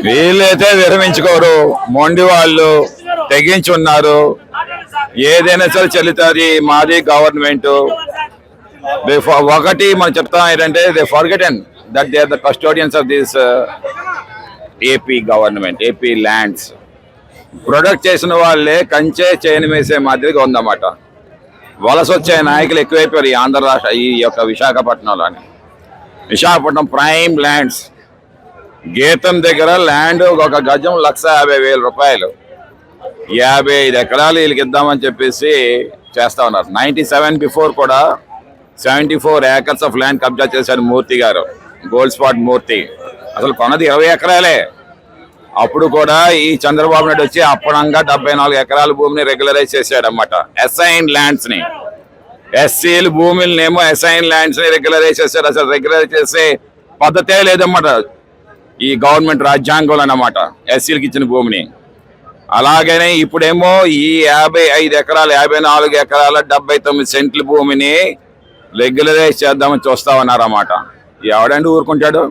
వీళ్ళైతే విరమించుకోరు, మొండి వాళ్ళు తెగించి ఉన్నారు. ఏదైనా సరే చెల్లుతుంది, మాది గవర్నమెంట్. ఒకటి మనం చెప్తాం ఏంటంటే they forgotten that they are the custodians of this AP government, AP lands. Protect చేసిన వాళ్ళే కంచే చేయని వేసే మాదిరిగా ఉందన్నమాట. వలస వచ్చే నాయకులు ఎక్కువైపోయారు ఈ ఆంధ్ర రాష్ట్ర, ఈ యొక్క విశాఖపట్నంలోని. విశాఖపట్నం ప్రైమ్ ల్యాండ్స్, గీతం దగ్గర ల్యాండ్ ఒక గజం 1,50,000 రూపాయలు, 55 ఎకరాలు వీళ్ళకి ఇద్దామని చెప్పేసి చేస్తా ఉన్నారు. 97 బిఫోర్ కూడా 74 acres ఆఫ్ ల్యాండ్ కబ్జా చేశారు మూర్తి గారు, గోల్డ్ స్పాట్ మూర్తి. అసలు కొన్నది 20 ఎకరాలే. అప్పుడు కూడా ఈ చంద్రబాబు నాయుడు వచ్చి అప్పనంగా 74 ఎకరాల భూమిని రెగ్యులరైజ్ చేశాడు అన్నమాట. అసైన్ ల్యాండ్స్ ని, ఎస్సీలు భూములనేమో అసైన్ ల్యాండ్స్ ని రెగ్యులరైజ్ చేశారు. అసలు రెగ్యులరైజ్ చేసే పద్ధతే లేదన్నమాట ఈ గవర్నమెంట్ రాజ్యాంగంలో అన్నమాట ఎస్సీలకు ఇచ్చిన భూమిని. అలాగనే ఇప్పుడేమో ఈ 55 ఎకరాలు, 54 ఎకరాల 79 సెంట్ల భూమిని రెగ్యులరైజ్ చేద్దామని చూస్తా ఉన్నారన్నమాట. ఎవడండి ఊరుకుంటాడు?